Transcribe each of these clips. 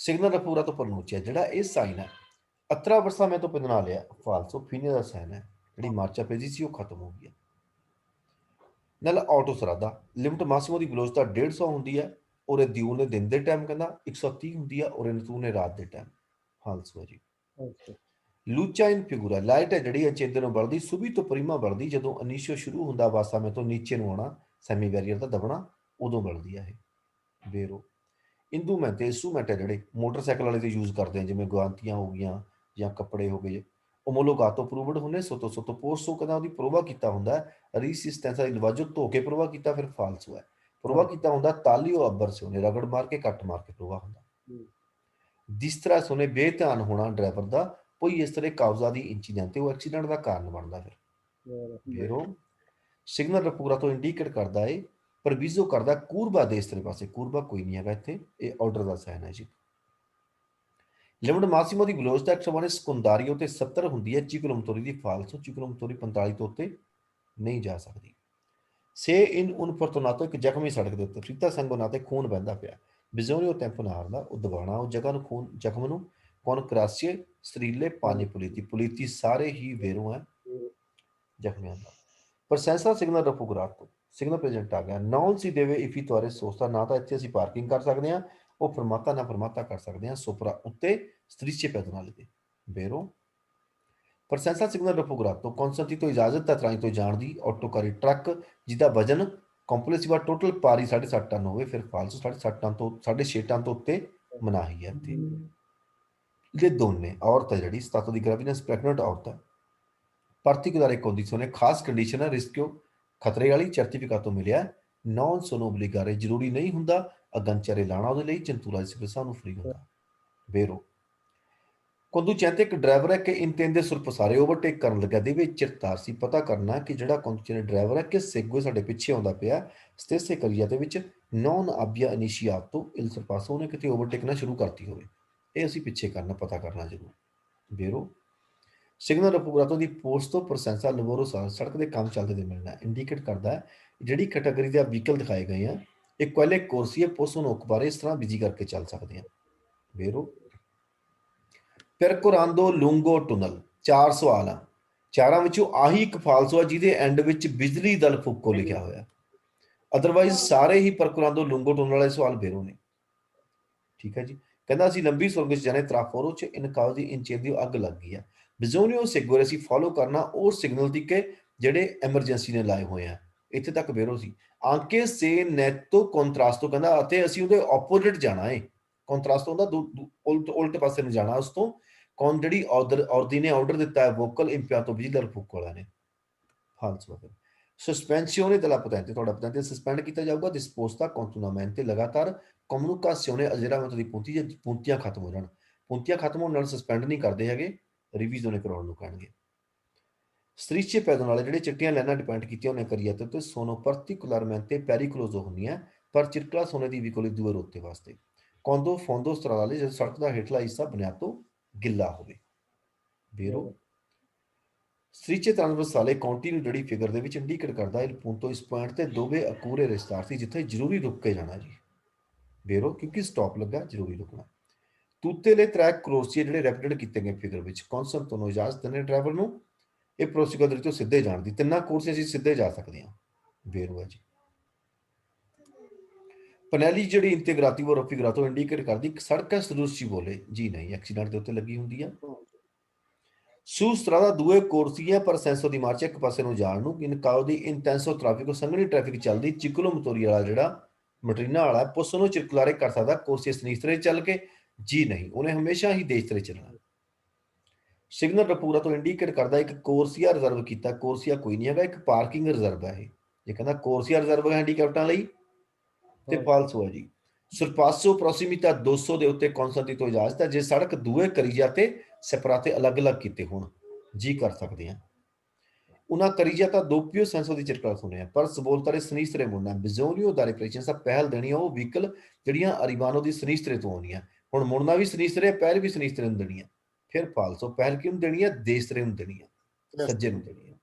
Signal रपूरा तो प्रनुncia ਜਿਹੜਾ ਇਹ ਸਾਈਨ ਹੈ ਅਤਰਾ ਵਰਸਾ ਮੈਂ ਤੋਂ ਬਣਾ ਲਿਆ ਫਾਲਸੋ ਫੀਨੇ ਦਾ ਸਾਈਨ ਹੈ ਜਿਹੜੀ ਮਾਰਚਾ ਪੇਜੀ ਸੀ ਉਹ ਖਤਮ ਹੋ ਗਈ ਹੈ ਨਾਲ ਆਟੋ ਸਰਾਦਾ ਲਿਮਟ ਮਾਸਿਮੋ ਦੀ ਵੈਲੋਸਿਟੀ 150 ਹੁੰਦੀ ਹੈ ਔਰ ਇਹ ਦਿਉ ਨੇ ਦਿਨ ਦੇ ਟਾਈਮ ਕਹਿੰਦਾ 130 ਹੁੰਦੀ ਹੈ ਔਰ ਇਹ ਨੇ ਰਾਤ ਦੇ ਟਾਈਮ ਫਾਲਸੋ ਹੈ ਜੀ ਅੱਛਾ ਲੂਚਾ ਇਨ ਫਿਗੂਰਾ ਲਾਈਟ ਹੈ ਜਿਹੜੀ ਅਚੇਂਦੇ ਨੂੰ बढ़ਦੀ ਸੁਬੀ ਤੋਂ ਪ੍ਰੀਮਾ बढ़ਦੀ ਜਦੋਂ ਅਨੀਸ਼ੋ ਸ਼ੁਰੂ ਹੁੰਦਾ ਵਾਸਾ ਮੈਂ ਤੋਂ ਨੀਚੇ ਨੂੰ ਆਉਣਾ ਸੈਮੀ ਬੈਰੀਅਰ ਦਾ ਦਬਣਾ ਉਦੋਂ बढ़ਦੀ ਹੈ ਇਹ ਬੇਰੋ ਇੰਦੂਮੈਂਟ ਤੇ ਇੰਸਟਰੂਮੈਂਟ ਹੈ ਜਿਹੜੇ ਮੋਟਰਸਾਈਕਲ ਵਾਲੇ ਤੇ ਯੂਜ਼ ਕਰਦੇ ਆ ਜਿਵੇਂ ਗੁਆਂਤੀਆਂ ਹੋ ਗਈਆਂ ਜਾਂ ਕੱਪੜੇ ਹੋ ਗਏ ਓਮੋਲੋਗਾਤੋ ਅਪਰੂਵਡ ਹੁੰਦੇ ਸੋਤੋ ਪੋਸਟੋ ਕਹਿੰਦਾ ਉਹਦੀ ਪ੍ਰੋਵਾ ਕੀਤਾ ਹੁੰਦਾ ਰੀਸਿਸਟੈਂਸਾ ਇਲਵਾਜੋ ਧੋ ਕੇ ਪ੍ਰੋਵਾ ਕੀਤਾ ਫਿਰ ਫਾਲਸੋ ਹੈ ਪ੍ਰੋਵਾ ਕੀਤਾ ਹੁੰਦਾ ਤਾਲੀਓ ਅੱਬਰ ਸੇ ਉਹਨੇ ਰਗੜ ਮਾਰ ਕੇ ਕੱਟ ਮਾਰ ਕੇ ਪ੍ਰੋਵਾ ਹੁੰਦਾ ਜਿਸ ਤਰ੍ਹਾਂ ਸੋਨੇ ਬੇਧਿਆਨ ਹੋਣਾ ਡਰਾਈਵਰ ਦਾ ਕੋਈ ਇਸ ਤਰ੍ਹਾਂ ਕਾਉਜ਼ਾ ਦੀ ਇੰਸੀਡੈਂਟ ਤੇ ਉਹ ਐਕਸੀਡੈਂਟ ਦਾ ਕਾਰਨ ਬਣਦਾ ਫਿਰ ਉਹ ਸਿਗਨਲ ਰਪੂਰਾ ਤੋਂ ਇੰਡੀਕੇਟ ਕਰਦਾ ਹੈ ਪ੍ਰਵੀਜ਼ੋ ਕਰਦਾ ਕੂਰਬਾ ਦੇ ਇਸ ਤਰ੍ਹਾਂ ਪਾਸੇ ਕੂਰਬਾ ਕੋਈ ਨਹੀਂ ਹੈਗਾ ਇੱਥੇ ਇਹ ਆਰਡਰ ਦਾ ਸਾਈਨ ਹੈ ਜੀ ਲਿਮਟ ਮਾਸਿਮੋ ਦੀ ਵੈਲੋਸਿਟੀ 120 ਸਕੁੰਦਾਰੀਓ ਤੇ 70 ਹੁੰਦੀ ਹੈ ਚਿਕਲੋਮਤੋਰੀ ਦੀ ਫਾਲਸੋ ਚਿਕਲੋਮਤੋਰੀ 45 ਤੋਂ ਉੱਤੇ ਨਹੀਂ ਜਾ ਸਕਦੀ ਸੇ ਇਨ ਉਨ ਫੋਰਤੂਨਾਤੋ ਇੱਕ ਜ਼ਖਮੀ ਸੜਕ ਦੇ ਉੱਤੇ ਫਰੀਤਾ ਸੰਗੋਨਾ ਤੇ ਖੂਨ ਵਹਿੰਦਾ ਪਿਆ ਬਿਜ਼ੋਨੀਓ ਟੈਂਪੋਨਾਰ ਦਾ ਉਹ ਦਬਾਣਾ ਉਹ ਜਗ੍ਹਾ ਨੂੰ ਖੂਨ ਜ਼ਖਮ ਨੂੰ ਕੌਨਕਰਾਸੀਏ ਸਰੀਲੇ ਪਾਣੀ ਪੁਲੀਤੀ ਸਾਰੇ ਹੀ ਵੇਰੋਂ ਹੈ ਜ਼ਖਮੀਆਂ ਦਾ ਪਰ ਸੈਂਸਰ ਸਿਗਨਲ ਰਫੂਗਰਾਤ ਸਿਗਨਲ ਪ੍ਰੈਜ਼ੈਂਟ ਆ ਗਿਆ ਨੌਨ ਸੀ ਦੇਵੇ ਇਫੀ ਤੁਹਾਰੇ ਸੋਚਦਾ ਨਾ ਤਾਂ ਇੱਥੇ ਅਸੀਂ ਪਾਰਕਿੰਗ ਕਰ ਸਕਦੇ ਹਾਂ ਉਹ ਫਰਮਾਤਾ ਨਾ ਫਰਮਾਤਾ ਕਰ ਸਕਦੇ ਹਾਂ ਸੁਪਰਾ ਉੱਤੇ ਸਤਰੀਚੇ ਪੈਦਲ ਵਾਲੇ ਦੇ ਬੇਰੋ ਪਰ ਸੈਂਸਰ ਸਿਗਨਲ ਰਫੂਗਰਾਤ ਤੋਂ ਕੌਨਸੈਂਟੀ ਤੋਂ ਇਜਾਜ਼ਤ ਤਾਂ ਤਰਾਈ ਤੋਂ ਜਾਣ ਦੀ ਆਟੋਕਾਰੀ ਟਰੱਕ ਜਿਹਦਾ ਵਜਨ ਕੰਪਲੈਕਸਿਵਾ ਟੋਟਲ ਪਾਰੀ 7.5 ਟਨ ਹੋਵੇ ਫਿਰ ਫਾਲਸੋ 7.5 ਟਨ ਤੋਂ 6.5 ਟਨ ਤੋਂ ਉੱਤੇ ਮਨਾਹੀ ਹੈ ਇੱਥੇ le donne, ਔਰਤ ਹੈ ਜਿਹੜੀ 7 ਦੀ ਗ੍ਰੈਵੀਨੈਸ ਪ੍ਰੈਗਨੈਂਟ ਔਰਤ ਹੈ particolare condizione ਖਾਸ ਕੰਡੀਸ਼ਨ ਹੈ ਰਿਸਕਿਓ ਖਤਰੇ ਵਾਲੀ ਸਰਟੀਫਿਕੇਟ ਤੋਂ ਮਿਲਿਆ ਨੌਨ ਸੋਨੋ obligare ਜ਼ਰੂਰੀ ਨਹੀਂ ਹੁੰਦਾ ਅਗੰਚਰੇ ਲਾਣਾ ਉਹਦੇ ਲਈ ਚੰਤੂਰਾ ਸਿਪਸਾ ਨੂੰ ਫ੍ਰੀ ਹੁੰਦਾ ਬੇਰੋ conducente ਇੱਕ ਡਰਾਈਵਰ ਹੈ ਕਿ ਇੰਤੇਂਦੇ ਸੁਰਪਸਾਰੇ ਓਵਰਟੇਕ ਕਰਨ ਲੱਗਾ ਦੇ ਵਿੱਚ ਚਿਰਤਾਰ ਸੀ ਪਤਾ ਕਰਨਾ ਕਿ ਜਿਹੜਾ conducente ਡਰਾਈਵਰ ਹੈ ਕਿ ਸੇਗੋ ਸਾਡੇ ਪਿੱਛੇ ਆਉਂਦਾ ਪਿਆ ਸਟੇਸੇ ਕਰੀਆ ਦੇ ਵਿੱਚ ਨੌਨ ਆਬੀਆ ਇਨੀਸ਼ੀਆਤੋ ਇਲ ਸਰਪਾਸੋ ਨੇ ਕਿਤੇ ਓਵਰਟੇਕ ਨਾ ਸ਼ੁਰੂ ਕਰਤੀ ਹੋਵੇ ਇਹ ਅਸੀਂ ਪਿੱਛੇ ਕਰਨਾ ਪਤਾ ਕਰਨਾ ਜ਼ਰੂਰ ਬੇਰੋ ਸਿਗਨਲ ਰਪੂਗਰਾਤੋ ਦੀ ਪੋਸਟ ਤੋਂ ਪ੍ਰੋਸੈਂਸਾ ਲਵੋਰੋ ਸੜਕ ਦੇ ਕੰਮ ਚੱਲਦੇ ਦੇ ਮਿਲਣਾ ਇੰਡੀਕੇਟ ਕਰਦਾ ਹੈ ਜਿਹੜੀ ਕੈਟਾਗਰੀ ਦੇ ਵਹੀਕਲ ਦਿਖਾਏ ਗਏ ਆ ਇਹ ਕੁਐਲੇ ਕੋਰਸੀਏ ਪੋਸੋ ਨੋਕ ਬਾਰੇ ਇਸ ਤਰ੍ਹਾਂ ਬਿਜੀ ਕਰਕੇ ਚੱਲ ਸਕਦੇ ਆ ਬੇਰੋ ਪਰਕੋਰਾਂਦੋ ਲੂੰਗੋ ਟਨਲ 4 ਸਵਾਲ ਆ ਚਾਰਾਂ ਵਿੱਚੋਂ ਆਹੀ ਇੱਕ ਫਾਲਸੋ ਆ ਜਿਹਦੇ ਐਂਡ ਵਿੱਚ ਬਿਜਲੀ ਦਲ ਫੁੱਕੋ ਲਿਖਿਆ ਹੋਇਆ ਅਦਰਵਾਈਜ਼ ਸਾਰੇ ਹੀ ਪਰਕੋਰਾਂਦੋ ਲੂੰਗੋ ਟਨਲ ਵਾਲੇ ਸਵਾਲ ਬੇਰੋ ਨੇ ਠੀਕ ਹੈ ਜੀ ਕਹਿੰਦਾ ਅਸੀਂ ਲੰਬੀ ਸੁਰਗ ਚ ਜਾਣੇ ਤਰਾਫੋਰੋ ਚ ਇਨਕਾਉ ਦੀ ਇੰਚੇਂਦੀ ਅੱਗ ਲੱਗ ਗਈ ਆ ਬਿਜ਼ੋਨੀਓ ਸਿਗਵਰ ਅਸੀਂ ਫੋਲੋ ਕਰਨਾ ਉਹ ਸਿਗਨਲ ਦੀ ਕਿ ਜਿਹੜੇ ਐਮਰਜੈਂਸੀ ਨੇ ਲਾਏ ਹੋਏ ਆ ਇੱਥੇ ਤੱਕ ਬੇਰੋ ਸੀ ਆਂਕੇ ਸੇ ਨੈਟੋ ਕੰਟਰਾਸਟੋ ਕਹਿੰਦਾ ਅਤੇ ਅਸੀਂ ਉਹਦੇ ਆਪੋਜ਼ਿਟ ਜਾਣਾ ਹੈ ਕੰਟਰਾਸਟ ਹੁੰਦਾ ਉਲਟ ਪਾਸੇ ਨੂੰ ਜਾਣਾ ਉਸ ਤੋਂ ਕੌਣ ਜਿਹੜੀ ਔਰਦੀ ਨੇ ਆਰਡਰ ਦਿੱਤਾ ਹੈ ਵੋਕਲ ਇੰਪਿਆਤੋ ਵਿਜੀਲਰ ਫੁੱਕ ਵਾਲਾ ਨੇ ਫਾਲਸੋ ਸਸਪੈਂਸੀਓਨੇ della patente ਤੁਹਾਡਾ patente ਸਸਪੈਂਡ ਕੀਤਾ ਜਾਊਗਾ disposta continuamente ਲਗਾਤਾਰ comunicazione aggiornamento ਦੀ puntia ਖਤਮ ਹੋ ਜਾਣ puntia ਖਤਮ ਹੋਣ ਨਾਲ ਸਸਪੈਂਡ ਨਹੀਂ ਕਰਦੇ ਹੈਗੇ ਰਿਵੀਜ਼ਨ ਕਰਾਉਣ ਨੂੰ ਕਹਿਣਗੇ ਸਤਰੀਚੇ ਪੈਦਲ ਵਾਲੇ ਜਿਹੜੇ ਚਿੱਟੀਆਂ ਲਾਈਨਾਂ ਡਿਪੈਂਡ ਕੀਤੀਆਂ ਉਹਨੇ ਕਰੀਏ ਤੇ ਸੋਨੋ particolarmente pericoloso ਹੁੰਦੀਆਂ ਪਰ ਚਿਰਕਲਾ ਸੋਨੇ ਦੀ ਵੀ ਕੋਲੀ ਦੂਰ ਉੱਤੇ ਵਾਸਤੇ quando fondo stradale ਜਦ ਸੜਕ ਦਾ ਹੇਠਲਾ ਹਿੱਸਾ ਬੁਨਿਆਦ ਤੋਂ ਗਿੱਲਾ ਹੋਵੇ ਬੇਰੋ ਸਤਰੀਚੇ ਟ੍ਰਾਂਸਵਰਸਾਲੇ ਕੰਟੀਨਿਊ ਜਿਹੜੀ ਫਿਗਰ ਦੇ ਵਿੱਚ ਇੰਡੀਕੇਟ ਕਰਦਾ ਇਹ ਪੁੰਟੋ ਇਸ ਪੁਆਇੰਟ ਤੇ ਦੋਵੇਂ ਅਕੂਰੇ ਰਿਸ਼ਤਾਰ ਸੀ ਜਿੱਥੇ ਜ਼ਰੂਰੀ ਰੁਕ ਕੇ ਜਾਣਾ ਜੀ ਬੇਰੋ ਕਿਉਂਕਿ ਸਟਾਪ ਲੱਗਾ ਜ਼ਰੂਰੀ ਰੁਕਣਾ ਤੂਤੇ ਲਈ ਟਰੈਕ ਕਰੋਸੀਏ ਜਿਹੜੇ ਰੈਪਿਡਡ ਕੀਤੇ ਗਏ ਫਿਗਰ ਵਿੱਚ ਕੌਨਸੈਪਟ ਤੋਂ ਇਜਾਜ਼ਤ ਨੇ ਡਰਾਈਵਰ ਨੂੰ ਇਹ ਪ੍ਰੋਸੀਜਰ ਤੋਂ ਸਿੱਧੇ ਜਾਣ ਦੀ ਤਿੰਨਾਂ ਕੋਰਸ ਅਸੀਂ ਸਿੱਧੇ ਜਾ ਸਕਦੇ ਹਾਂ ਬੇਰੋ ਹੈ ਜੀ ਪਨੈਲੀ ਜਿਹੜੀ ਇੰਟੀਗ੍ਰਾਟਿਵ ਰਫੀਗਰਾਤੋ ਇੰਡੀਕੇਟ ਕਰਦੀ ਸੜਕ ਹੈ ਸਦੂਸੀ ਬੋਲੇ ਜੀ ਨਹੀਂ ਐਕਸੀਡੈਂਟ ਦੇ ਉੱਤੇ ਲੱਗੀ ਹੁੰਦੀ ਆ su strada due corsie per senso di marcia ਇੱਕ ਪਾਸੇ ਨੂੰ ਜਾਣ ਨੂੰ ਇਨ ਕਾਉ ਦੀ ਇੰਟੈਂਸੋ ਟ੍ਰੈਫਿਕ ਸੰਘਣੀ ਟ੍ਰੈਫਿਕ ਚੱਲਦੀ ਚਿਕਲੋ ਮਤੋਰੀ ਵਾਲਾ ਜਿਹੜਾ ਮਟਰੀਨਾ ਵਾਲਾ ਪੁੱਸ ਨੂੰ ਚਿਰਕਲਾਰੇ ਕਰ ਸਕਦਾ ਕੋਰਸੀਏ ਸਨੀਸਤਰੇ ਚੱਲ ਕੇ ਜੀ ਨਹੀਂ ਉਹਨੇ ਹਮੇਸ਼ਾ ਹੀ ਦੇਸ਼ ਤਰੇ ਚੱਲਣਾ ਸਿਗਨਲ ਰਪੂਰਾ ਤੋਂ ਇੰਡੀਕੇਟ ਕਰਦਾ ਇੱਕ ਕੋਰਸੀਆ ਰਿਜ਼ਰਵ ਕੀਤਾ ਕੋਰਸੀਆ ਕੋਈ ਨਹੀਂ ਹੈਗਾ ਇੱਕ ਪਾਰਕਿੰਗ ਰਿਜ਼ਰਵ ਹੈ ਇਹ ਜੇ ਕਹਿੰਦਾ ਕੋਰਸੀਆ ਰਿਜ਼ਰਵ ਹੈ ਹੈਂਡੀਕੈਪਟਾਂ ਲਈ ਤੇ ਫਾਲਸੋ ਹੈ ਜੀ ਸਰਪਾਸੋ ਪ੍ਰੋਸੀਮਿਟਾ 200 ਦੇ ਉੱਤੇ ਕੌਨਸੈਂਟੀ ਤੋਂ ਇਜਾਜ਼ਤ ਹੈ ਜੇ ਸੜਕ ਦੂਏ ਕਰੀਜਾ ਤੇ ਸੈਪਰਾਤੇ ਅਲੱਗ-ਅਲੱਗ ਕੀਤੇ ਹੋਣ ਜੀ ਕਰ ਸਕਦੇ ਆ ਉਹਨਾਂ ਕਰੀਜਾ ਤਾਂ ਦੋਪਿਓ ਸੈਂਸੋ ਦੀ ਚਿਰਕਲਾ ਸੁਣਿਆ ਪਰ ਸਬੋਲਤਾਰੇ ਸਨੀਸਤਰੇ ਮੁੜਨਾ ਬਿਜ਼ੋਨੀਓ ਦਾ ਰਿਪਰੇਸ਼ਨ ਦਾ ਪਹਿਲ ਦੇਣੀ ਉਹ ਵਹੀਕਲ ਜਿਹੜੀਆਂ ਅਰੀਵਾਨੋ ਦੀ ਸਨੀਸਤਰੇ ਤੋਂ ਆਉਣੀਆਂ ਹੁਣ ਮੁੜਨਾ ਵੀ ਸਨੀਸਤਰੇ ਪਹਿਲ ਵੀ ਸਨੀਸਤਰੇ ਨੂੰ ਦੇਣੀ ਆ ਫਿਰ ਫਾਲਸੋ ਪਹਿਲ ਕਿਉਂ ਦੇਣੀ ਆ ਦੇਸਤਰੇ ਨੂੰ ਦੇਣੀ ਆ ਸੱਜੇ ਨੂੰ ਦੇਣੀ ਆ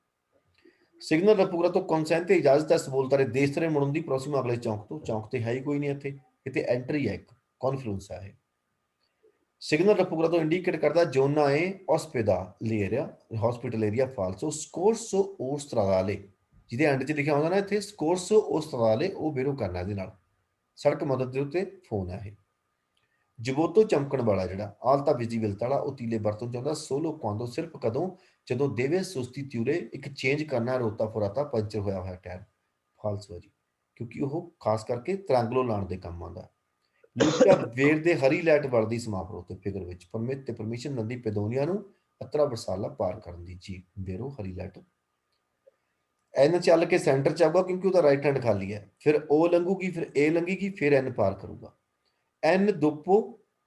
ਸਿਗਨਲ ਰਪੂਰਾ ਤੋਂ ਕੌਨਸੈਂਟ ਇਜਾਜ਼ਤ ਹੈ ਸਬੋਲਤਾਰੇ ਦੇਸਤਰੇ ਮੁੜਨ ਦੀ ਪ੍ਰੋਸੀਮਾ ਅਗਲੇ ਚੌਂਕ ਤੋਂ ਚੌਂਕ ਤੇ ਹੈ ਹੀ ਕੋਈ ਨਹੀਂ ਇੱਥੇ ਐਂਟਰੀ ਹੈ ਇੱਕ ਕੌਨਫਲੂਐਂਸ ਹੈ सिग्नल रपूगरा तो इंडिकेट करता zona e हॉस्पिटल एरिया फाल्सो scorso o stradale ਜਿਹਦੇ ਐਂਡ 'ਚ ਲਿਖਿਆ ਹੁੰਦਾ ਨਾ ਇੱਥੇ scorso o stradale ਉਹ ਬੇਰੋ ਕਰਨਾ ਇਹਦੇ ਨਾਲ ਸੜਕ ਮਦਦ ਦੇ ਉੱਤੇ ਫੋਨ ਹੈ ਇਹ ਜਬੋਤੋ ਚਮਕਣ ਵਾਲਾ ਜਿਹੜਾ ਆਲਤਾ ਵਿਜ਼ੀਬਿਲਤਾ ਵਾਲਾ ਉਹ ਤੀਲੇ ਵਰਤੋਂ ਚਾਹੁੰਦਾ ਸੋਲੋ ਕੁਆਂਦੋ ਸਿਰਫ ਕਦੋਂ ਜਦੋਂ ਦੇਵੇ ਸੁਸਤੀ ਤਿਉਰੇ ਇੱਕ ਚੇਂਜ ਕਰਨਾ ਰੋਤਾ ਫੁਰਾਤਾ ਪੰਚਰ ਹੋਇਆ ਹੋਇਆ ਟਾਇਰ ਫਾਲਸੋ ਜੀ ਕਿਉਂਕਿ ਉਹ ਖਾਸ ਕਰਕੇ ਤਰਾਂਗਲੋ ਲਾਉਣ ਦੇ ਕੰਮ ਆਉਂਦਾ ਲੂਚਾ ਵੇਰ ਦੇ ਹਰੀ ਲਾਈਟ ਵਰਦੀ ਸਮਾਪਰੋ ਤੇ ਫਿਗਰ ਵਿੱਚ ਪਰਮਿਤ ਤੇ ਪਰਮਿਸ਼ਨ ਨੰਦੀ ਪੈਦੋਨੀਆ ਨੂੰ ਅਤਰਾ ਬਰਸਾਲਾ ਪਾਰ ਕਰਨ ਦੀ ਜੀ ਬੇਰੋ ਹਰੀ ਲਾਈਟ ਐਨ ਚੱਲ ਕੇ ਸੈਂਟਰ ਚ ਆਊਗਾ ਕਿਉਂਕਿ ਉਹਦਾ ਰਾਈਟ ਹੈਂਡ ਖਾਲੀ ਹੈ ਫਿਰ ਉਹ ਲੰਘੂਗੀ ਫਿਰ ਏ ਲੰਘੇਗੀ ਫਿਰ ਐਨ ਪਾਰ ਕਰੂਗਾ ਐਨ ਦੋਪੋ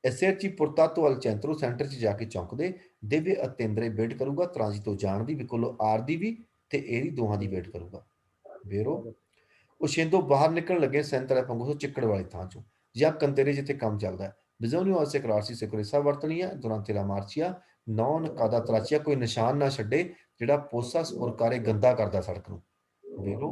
ਐਸਐਚਈ ਪੁਰਤਾਤੋ ਅਲ ਚੈਂਟਰੋ ਸੈਂਟਰ 'ਚ ਜਾ ਕੇ ਚੌਂਕਦੇ ਦੇਵੇ ਅਤੇਂਦਰੇ ਵੇਟ ਕਰੂਗਾ ਤ੍ਰਾਂਜ਼ਿਟੋ ਜਾਣ ਦੀ ਵਿਕੋਲੋ ਆਰ ਦੀ ਵੀ ਤੇ ਇਹਦੀ ਦੋਹਾਂ ਦੀ ਵੇਟ ਕਰੂਗਾ ਵੇਰੋ ਉਹ ਸ਼ੇਂਦੋ ਬਾਹਰ ਨਿਕਲਣ ਲੱਗੇ ਸੈਂਟਰ ਪੰਗੋ ਚਿੱਕੜ ਵਾਲੀ ਥਾਂ ਚੋਂ ਜਾਂ ਕੰਤੇਰੇ ਜਿੱਥੇ ਕੰਮ ਚੱਲਦਾ ਹੈ ਬਿਜ਼ੋਨੀਓ ਆਸੇ ਕਰਾਰਸੀ ਸਿਕੁਰੇਸਾ ਵਰਤਣੀ ਹੈ ਦੌਰਾਨ ਤੇਰਾ ਮਾਰਚੀਆ ਨੌਨ ਕਾਦਾ ਤਰਾਚੀਆ ਕੋਈ ਨਿਸ਼ਾਨ ਨਾ ਛੱਡੇ ਜਿਹੜਾ ਪੋਸਾ ਸਪੁਰਕਾਰੇ ਗੰਦਾ ਕਰਦਾ ਸੜਕ ਨੂੰ ਵੇਰੋ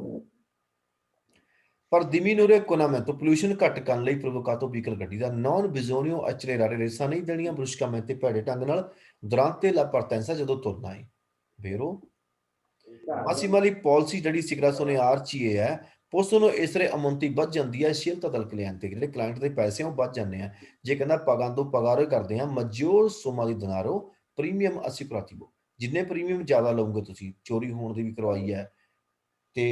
ਪਰ ਦਿਮੀਨੂਰੇ ਕੋਨਾਮੈਂਤੋ ਪੋਲੂਸ਼ਨ ਘੱਟ ਕਰਨ ਲਈ ਪ੍ਰੋਵੋਕਾਤੋ ਵਹੀਕਲ ਗੱਡੀ ਦਾ ਨੌਨ ਬਿਜ਼ੋਨੀਓ ਅਚਲੇਰਾਰੇ ਰੇਸਾਂ ਨਹੀਂ ਦੇਣੀਆਂ ਬਰੁਸ਼ਕਾਮੈਂਤੇ ਭੈੜੇ ਢੰਗ ਨਾਲ ਦੁਰਾਂਤੇ ਲਾ ਪਰਤੈਂਸਾ ਜਦੋਂ ਤੁਰਨਾ ਹੈ ਵੇਰੋ massima ਦੀ ਪਾਲਿਸੀ ਜਿਹੜੀ ਸਿਗਰਾਸੋਨੇ ਆਰਚੀਏ ਹੈ possono essere ammonti ਵੱਧ ਜਾਂਦੀ ਹੈ scelta dal cliente ਜਿਹੜੇ ਕਲਾਇੰਟ ਦੇ ਪੈਸੇ ਉਹ ਵੱਧ ਜਾਂਦੇ ਆ ਜੇ ਕਹਿੰਦਾ pagando pagare ਕਰਦੇ ਆ maggior somma di denaro premium assicurativo ਜਿੰਨੇ ਪ੍ਰੀਮੀਅਮ ਜ਼ਿਆਦਾ ਲਓਗੇ ਤੁਸੀਂ ਚੋਰੀ ਹੋਣ ਦੀ ਵੀ ਕਰਵਾਈ ਹੈ ਤੇ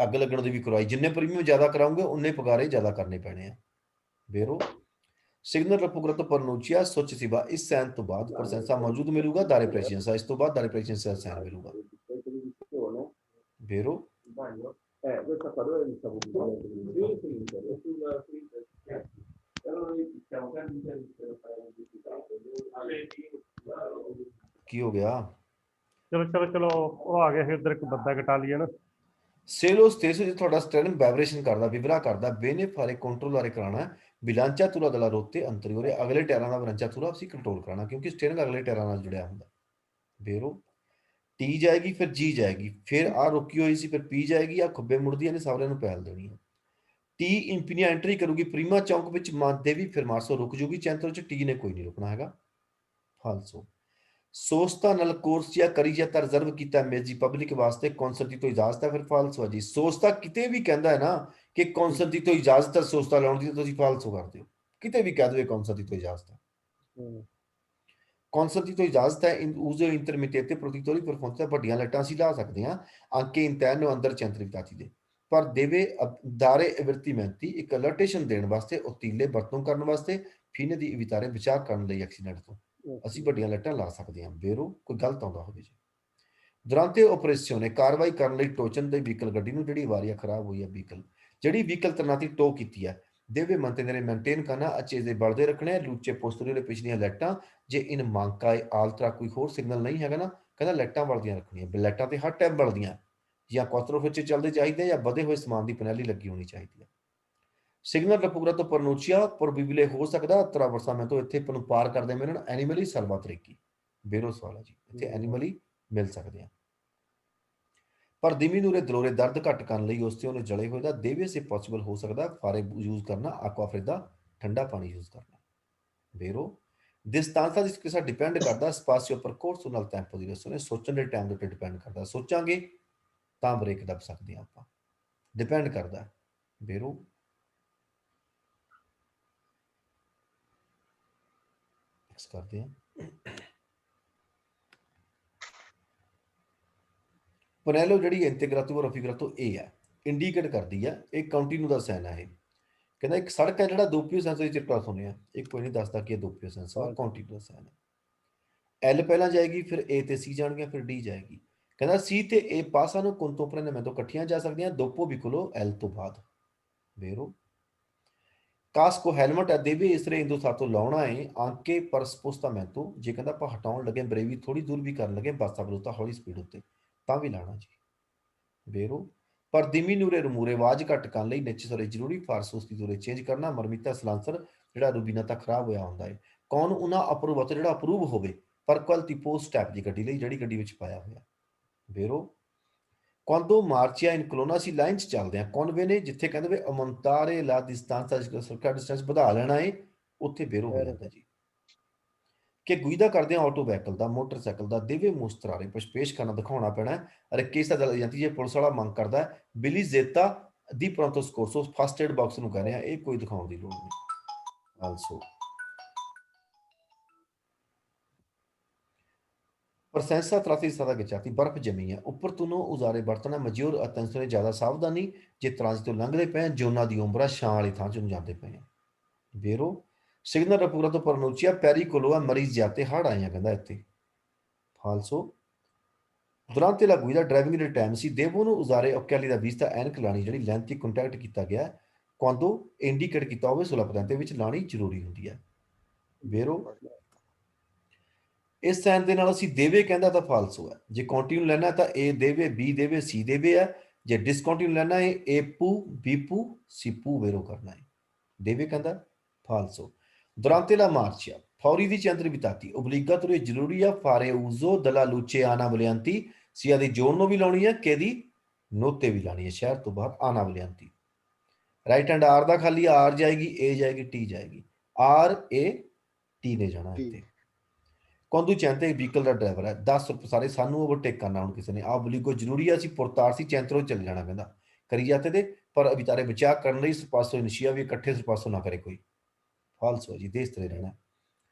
ਅੱਗ ਲੱਗਣ ਦੀ ਵੀ ਕਰਵਾਈ ਜਿੰਨੇ ਪ੍ਰੀਮੀਅਮ ਜ਼ਿਆਦਾ ਕਰਾਉਂਗੇ ਉਨੇ ਪਗਾਰੇ ਜ਼ਿਆਦਾ ਕਰਨੇ ਪੈਣੇ ਆ ਵੇਰੋ ਸਿਗਨਲ ਰਪੋਗ੍ਰਾਤੋ ਪਰਨੂਚੀਆ ਸੁੱਚਸਿਵਾ ਇਸ ਸਾਈਨ ਤੋਂ ਬਾਅਦ ਪ੍ਰੋਸੈਸਾ ਮੌਜੂਦ ਮਿਲੂਗਾ ਦਾਰੇ ਪ੍ਰੈਸ਼ੀਅੰਸਾ ਇਸ ਤੋਂ ਬਾਅਦ ਦਾਰੇ ਪ੍ਰੈਸ਼ੀਅੰਸਾ ਸਾਈਨ ਮਿਲੂਗਾ ਵੇਰੋ questa parola mi stavo dicendo. ਕੀ ਹੋ ਗਿਆ ਚਲੋ ਚਲੋ ਚਲੋ ਉਹ ਆ ਗਿਆ ਸੀ ਉਧਰ ਇੱਕ ਬੰਦਾ ਇਟਾਲੀਅਨ ਸੇਲੋ ਸਟੇਸ਼ਨ ਜੇ ਤੁਹਾਡਾ ਸਟਰਨਿੰਗ ਵਾਈਬ੍ਰੇਸ਼ਨ ਕਰਦਾ ਵਿਬਰਾ ਕਰਦਾ ਬੇਨੇ ਫਾਰੇ ਕੰਟਰੋਲਰ ਕਰਾਣਾ ਬਿਲਾਂਚਾ ਤੁਲਾ ਦਲਾ ਰੋਤੇ ਅੰਤਰੀਓਰੇ ਅਗਲੇ ਟਾਇਰਾਂ ਦਾ ਬਰੰਚਾ ਤੁਲਾ ਅਸੀਂ ਕੰਟਰੋਲ ਕਰਾਣਾ ਕਿਉਂਕਿ ਸਟੀਅਰਿੰਗ ਅਗਲੇ ਟਾਇਰਾਂ ਨਾਲ ਜੁੜਿਆ ਹੁੰਦਾ ਵੇਰੋ ਟੀ ਜਾਏਗੀ ਫਿਰ ਜੀ ਜਾਏਗੀ ਫਿਰ ਆ ਰੁਕੀ ਹੋਈ ਸੀ ਫਿਰ ਪੀ ਜਾਏਗੀ ਆ ਖੱਬੇ ਮੁੜਦੀ ਇਹਨੇ ਸਾਰਿਆਂ ਨੂੰ ਪਹਿਲ ਦੇਣੀ ਹੈ ਟੀ ਇੰਪੀਨੀਆ ਐਂਟਰੀ ਕਰੂਗੀ ਪ੍ਰੀਮਾ ਚੌਂਕ ਵਿੱਚ ਮੰਨਦੇ ਵੀ ਫਿਰ ਮਾਰਸੋ ਰੁਕ ਜੂਗੀ ਚੈਂਤਰ ਚ ਟੀ ਨੇ ਕੋਈ ਨਹੀਂ ਰੁਕਣਾ ਹੈਗਾ ਫਾਲਸੋ ਸੋਸਤਾ ਨਾਲ ਕੋਰਸ ਜਾਂ ਕਰੀ ਜਾਂ ਤਾਂ ਰਿਜ਼ਰਵ ਕੀਤਾ ਮੇਜੀ ਪਬਲਿਕ ਵਾਸਤੇ ਕੌਂਸਲ ਦੀ ਤੋਂ ਇਜਾਜ਼ਤ ਹੈ ਫਿਰ ਫਾਲਸੋ ਜੀ ਸੋਸਤਾ ਕਿਤੇ ਵੀ ਕਹਿੰਦਾ ਹੈ ਨਾ ਕਿ ਕੌਂਸਲ ਦੀ ਤੋਂ ਇਜਾਜ਼ਤ ਹੈ ਸੋਸਤਾ ਲਾਉਣ ਦੀ ਤੁਸੀਂ ਫਾਲਸੋ ਕਰਦੇ ਹੋ ਕਿਤੇ ਵੀ ਕਹਿ ਦਵੇ ਕੌਂਸਲ ਦੀ ਤੋਂ ਇਜਾਜ਼ਤ ਹੈ ਕੌਂਸਲ ਦੀ ਤੋਂ ਇਜਾਜ਼ਤ ਹੈ ਉਸਦੇ ਇੰਟਰਮੀਡੀਏਟ ਪ੍ਰੋਟੀਟੋਰੀ ਪਰਫਾਰਮੈਂਸ ਵੱਡੀਆਂ ਲਾਈਟਾਂ ਅਸੀਂ ਲਾ ਸਕਦੇ ਹਾਂ ਅੰਕੇ ਇੰਟਰਨੋ ਅੰਦਰ ਚੰਤਰਿਕਾਤੀ ਦੇ ਪਰ ਦੇਵੇ ਦਾਰੇ ਅਵਰਤੀਮੈਂਤੀ ਇੱਕ ਅਲਰਟੇਸ਼ਨ ਦੇਣ ਵਾਸਤੇ ਉਤੀਲੇ ਵਰਤੋਂ ਕਰਨ ਵਾਸਤੇ ਫੀਨੇ ਦੀ ਵਿਚਾਰੇ ਵਿਚਾਰ ਕਰਨ ਲਈ ਐਕਸੀਡੈਂਟ ਤੋਂ ਅਸੀਂ ਵੱਡੀਆਂ ਲਾਈਟਾਂ ਲਾ ਸਕਦੇ ਹਾਂ ਬੇਰੋ ਕੋਈ ਗਲਤ ਆਉਂਦਾ ਹੋਵੇ ਜੀ ਦੁਰਾਂਤੇ ਆਪਰੇਸ਼ਨੇ ਕਾਰਵਾਈ ਕਰਨ ਲਈ ਟੋਚਨ ਦੇ ਵਹੀਕਲ ਗੱਡੀ ਨੂੰ ਜਿਹੜੀ ਵਾਰੀਆ ਖਰਾਬ ਹੋਈ ਹੈ ਵਹੀਕਲ ਜਿਹੜੀ ਵਹੀਕਲ ਤਰਨਾਤੀ ਟੋ ਕੀਤੀ ਹੈ ਦੇਵੇ ਮੰਤੇ ਨੇ ਮੇਨਟੇਨ ਕਰਨਾ ਅੱਛੇ ਦੇ ਬਲਦੇ ਰੱਖਣੇ ਲੂਚੇ ਪੋਸਟਰੀਅਰ ਪਿਛਲੀਆਂ ਲਾਈਟਾਂ ਜੇ ਇਨ ਮੰਕਾਏ ਆਲਤਰਾ ਕੋਈ ਹੋਰ ਸਿਗਨਲ ਨਹੀਂ ਹੈਗਾ ਨਾ ਕਹਿੰਦਾ ਲਾਈਟਾਂ ਬਲਦੀਆਂ ਰੱਖਣੀਆਂ ਲਾਈਟਾਂ ਤੇ ਹਰ ਟਾਈਮ ਬਲਦੀਆਂ ਜਾਂ ਕੋਸਟਰੋ ਵਿੱਚ ਚੱਲਦੇ ਚਾਹੀਦੇ ਜਾਂ ਵਧੇ ਹੋਏ ਸਮਾਨ ਦੀ ਪੈਨਲੀ ਲੱਗੀ ਹੋਣੀ ਚਾਹੀਦੀ ਹੈ ਸਿਗਨਲ ਰਪੂਗਰਾ ਤੋਂ ਪਰਨੂਚੀਆ ਪ੍ਰੋਬੇਬਲੇ ਹੋ ਸਕਦਾ ਤਰਾ ਵਰਸਾ ਮੈਂ ਤੋਂ ਇੱਥੇ ਨੂੰ ਪਾਰ ਕਰਦੇ ਮੇਰੇ ਨਾਲ ਐਨੀਮਲੀ ਸਰਵਾ ਤਰੀਕੀ ਬੇਰੋ ਸਵਾਲ ਜੀ ਇੱਥੇ ਐਨੀਮਲੀ ਮਿਲ ਸਕਦੇ ਆ ਪਰ ਦਿਮੀ ਨੂਰੇ ਦਲੋਰੇ ਦਰਦ ਘੱਟ ਕਰਨ ਲਈ ਉਸ ਤੇ ਉਹਨੇ ਜਲੇ ਹੋਏ ਦਾ ਦੇਵੇ ਸੇ ਪੋਸੀਬਲ ਹੋ ਸਕਦਾ ਫਾਰੇ ਯੂਜ਼ ਕਰਨਾ ਆਕਵਾਫਰੇਦਾ ਠੰਡਾ ਪਾਣੀ ਯੂਜ਼ ਕਰਨਾ ਵੇਰੋ ਦਿਸਤਾਂਸਾ ਜਿਸ ਕਿਸਾ ਡਿਪੈਂਡ ਕਰਦਾ ਸਪਾਸੀਓ ਪਰਕੋਰਸ ਨਾਲ ਟੈਂਪੋ ਦੀ ਰਸੋਂ ਨੇ ਸੋਚਣ ਦੇ ਟਾਈਮ ਦੇ ਉੱਤੇ ਡਿਪੈਂਡ ਕਰਦਾ ਸੋਚਾਂਗੇ ਤਾਂ ਬ੍ਰੇਕ ਦੱਬ ਸਕਦੇ ਆ ਆਪਾਂ ਡਿਪੈਂਡ ਕਰਦਾ ਵੇਰੋ ਕਰਦੇ ਆ ਪਨੈਲੋ ਜਿਹੜੀ ਇੰਟੀਗ੍ਰਾਤੋ ਰਫੀਗਰਾਤੋ ਇਹ ਹੈ ਇੰਡੀਕੇਟ ਕਰਦੀ ਆ ਇਹ ਕਾਉਂਟੀਨਿਊ ਦਾ ਸਾਈਨ ਹੈ ਇਹ ਕਹਿੰਦਾ ਇੱਕ ਸੜਕ ਹੈ ਜਿਹੜਾ ਦੋਪੀਓ ਸੈਂਸਰ ਵਿੱਚ ਕ੍ਰਾਸ ਹੋਣੇ ਆ ਇਹ ਕੋਈ ਨਹੀਂ ਦੱਸਦਾ ਕਿ ਇਹ ਦੋਪੀਓ ਸੈਂਸਰ ਆ ਕਾਉਂਟੀਨਿਊ ਦਾ ਸਾਈਨ ਹੈ ਐਲ ਪਹਿਲਾਂ ਜਾਏਗੀ ਫਿਰ ਏ ਤੇ ਸੀ ਜਾਣਗੀਆਂ ਫਿਰ ਡੀ ਜਾਏਗੀ ਕਹਿੰਦਾ ਸੀ ਤੇ ਏ ਪਾਸਾ ਨੂੰ ਕੁੰਤੋਂ ਪ੍ਰਨੇ ਮੈਂ ਤੋਂ ਇਕੱਠੀਆਂ ਜਾ ਸਕਦੀਆਂ ਦੋਪੋ ਵਿਕੋਲੋ ਐਲ ਤੋਂ ਬਾਅਦ ਵੇਰੋ ਕਾਸਕੋ ਹੈਲਮਟ ਦੇਵੇ ਇਸ ਰੇ ਇੰਦੋ ਸਾਤੋਂ ਲਾਉਣਾ ਹੈ ਆਂਕੇ ਪਰ ਸਪੋਸਟਾਮੈਂਟੋ ਜੇ ਕਹਿੰਦਾ ਆਪਾਂ ਹਟਾਉਣ ਲੱਗੇ ਬਰੇਵੀ ਥੋੜੀ ਦੂਰ ਵੀ ਕਰਨ ਲੱਗੇ ਬਾਸਾ ਬਲੋਤਾ ਹੌਲੀ ਸਪੀਡ ਉੱਤੇ ਤਾਂ ਵੀ ਲਾਣਾ ਜੀ ਵੇਰੋ ਪਰ ਦਿਮੀ ਨੂਰੇ ਰਮੂਰੇ ਆਵਾਜ਼ ਘੱਟ ਕਰਨ ਲਈ ਨੈਚੇਸਰੀ ਜ਼ਰੂਰੀ ਫਾਰਸੋਸ ਦੀ ਦੂਰੇ ਚੇਂਜ ਕਰਨਾ ਮਰਮੀਤਾ ਸਲਾਂਸਰ ਜਿਹੜਾ ਰੂਬੀਨਾ ਤਾਂ ਖਰਾਬ ਹੋਇਆ ਹੁੰਦਾ ਹੈ ਕੌਣ ਉਹਨਾਂ ਅਪਰੂਵ ਅਤੇ ਜਿਹੜਾ ਅਪਰੂਵ ਹੋਵੇ ਪਰ ਕੁਆਲਿਟੀ ਪੋਸਟ ਸਟੈਪ ਦੀ ਗੱਡੀ ਲਈ ਜਿਹੜੀ ਗੱਡੀ ਵਿੱਚ ਪਾਇਆ ਹੋਇਆ ਵੇਰੋ quando ਮਾਰਚੀਆ ਇਨ ਕਲੋਨਾਸੀ ਲਾਈਨ 'ਚ ਚੱਲਦੇ ਆ ਕੌਨਵੇ ਨੇ ਜਿੱਥੇ ਕਹਿੰਦੇ ਵੇ ਅਮੰਤਾਰੇ ਲਾ ਡਿਸਟੈਂਸ ਸਰਕਾਰ ਡਿਸਟੈਂਸ ਵਧਾ ਲੈਣਾ ਹੈ ਉੱਥੇ ਵੇਰੋ ਹੋ ਜਾਂਦਾ ਜੀ ਕਿ ਗੁਈਦਾ ਕਰਦੇ ਆਟੋ ਵਹੀਕਲ ਦਾ ਮੋਟਰਸਾਈਕਲ ਦਾ ਦੇਵੇ ਮੁਸਤਰਾਰੇ ਪੇਸ਼ ਕਰਨਾ ਦਿਖਾਉਣਾ ਪੈਣਾ ਹੈ। ਅਰੇ ਕੇਸ ਦਾ ਦਲ ਏਜੰਟੀ ਜੇ ਪੁਲਿਸ ਵਾਲਾ ਮੰਗ ਕਰਦਾ ਹੈ ਬਿਲੀ ਜ਼ੇਤਾ ਦੀ ਪ੍ਰੋਂਟੋ ਸਕੋਰਸੋ ਫਸਟ ਏਡ ਬਾਕਸ ਨੂੰ ਕਹਿੰਦੇ ਆ, ਇਹ ਕੋਈ ਦਿਖਾਉਣ ਦੀ ਲੋੜ ਨਹੀਂ। Also presenza tratti è stata ghiacciata, ਬਰਫ਼ ਜਮੀ ਹੈ ਉੱਪਰ ਤੋਂ ਉਜ਼ਾਰੇ ਬਰਤਨ ਮਜੂਰ ਅਤੰਸਰੇ ਜ਼ਿਆਦਾ ਸਾਵਧਾਨੀ ਜੇ ਤਰਾਂਜ ਤੋਂ ਲੰਘਦੇ ਪਏ ਜੋਨਾਂ ਦੀ ਉਮਰਾ ਛਾਂ ਵਾਲੀ ਥਾਂ ਚੋਂ ਜਾਂਦੇ ਪਏ ਆ। ਬੇਰੋ ਸਿਗਨਲ ਰਪੂਰਾ ਤੋਂ ਪਰਨੋਚੀਆ ਪੈਰੀ ਕੋਲੋਆ ਮਰੀਜ਼ ਜਾਤੇ ਹੜ ਆਏ ਆ ਕਹਿੰਦਾ ਇੱਥੇ। ਫਾਲਸੋ durante la guida driving del time si devono usare occhiali da vista ਐਨਕ ਲਾਣੀ ਜਿਹੜੀ ਲੈਂਥ ਕੰਟੈਕਟ ਕੀਤਾ ਗਿਆ quando ਇੰਡੀਕੇਟ ਕੀਤਾ ਹੋਵੇ ਸੁਲਾ ਪਤੰਤੇ ਵਿੱਚ ਲਾਣੀ ਜ਼ਰੂਰੀ ਹੁੰਦੀ ਹੈ। ਬੇਰੋ ਇਸ ਸਾਈਨ ਦੇ ਨਾਲ ਅਸੀਂ ਦੇਵੇ ਕਹਿੰਦਾ ਤਾਂ ਫਾਲਸੋ ਹੈ। ਜੇ ਕੰਟੀਨਿਊ ਲੈਣਾ ਤਾਂ ਏ ਦੇਵੇ ਬੀ ਦੇਵੇ ਸੀ ਦੇਵੇ ਹੈ। ਜੇ ਡਿਸਕੰਟੀਨਿਊ ਲੈਣਾ ਹੈ ਏ ਪੂ ਬੀ ਪੂ ਸੀ ਪੂ ਵੇਰੋ ਕਰਨਾ ਹੈ। ਦੇਵੇ ਕਹਿੰਦਾ ਫਾਲਸੋ durante la marcia ਫੌਰੀ ਦੀ ਚੰਦਰ ਬਿਤਾਤੀ ਓਬਲੀਗਾਟੋਰੀ ਜ਼ਰੂਰੀ ਆ ਫਾਰੇ ਉਜ਼ੋ ਦਲਾ ਲੂਚੇ ਆਨਾ ਵਲਿਆਂਤੀ ਸੀਆ ਦੀ ਜੋੜ ਨੂੰ ਵੀ ਲਾਉਣੀ ਹੈ ਕਿ ਦੀ ਨੋਤੇ ਵੀ ਲਾਣੀ ਹੈ ਸ਼ਹਿਰ ਤੋਂ ਬਾਹਰ ਆਨਾ ਵਲਿਆਂਤੀ। ਰਾਈਟ ਹੈਂਡ ਆਰ ਦਾ ਖਾਲੀ ਆਰ ਜਾਏਗੀ ਏ ਜਾਏਗੀ ਟੀ ਜਾਏਗੀ ਆਰ ਏ ਟੀ ਨੇ ਜਾਣਾ ਇੱਥੇ। conducente ਵਹੀਕਲ ਦਾ ਡਰਾਈਵਰ ਹੈ 10 ਰੁਪਏ ਸਾਰੇ ਸਾਨੂੰ ਓਵਰਟੇਕ ਕਰਨਾ ਹੁਣ ਕਿਸੇ ਨੇ ਆ ਬਲੀਗੋ ਜ਼ਰੂਰੀ ਆ ਅਸੀਂ ਪੁਰਤਾਰ ਸੀ ਚੈਂਤਰੋਂ ਚੱਲ ਜਾਣਾ ਕਹਿੰਦਾ ਕਰੀ ਜਾਂਦੇ ਤੇ ਪਰ ਵਿਚਾਰੇ ਬਚਾ ਕਰਨ ਲਈ ਸਪਾਸੋ ਇਨੀਸ਼ੀਆ ਵੀ ਇਕੱਠੇ ਸਪਾਸੋ ਨਾ ਕਰੇ ਕੋਈ। ਫਾਲਸੋ ਜੀ ਦੇਸ ਤੇ ਰਹਿਣਾ।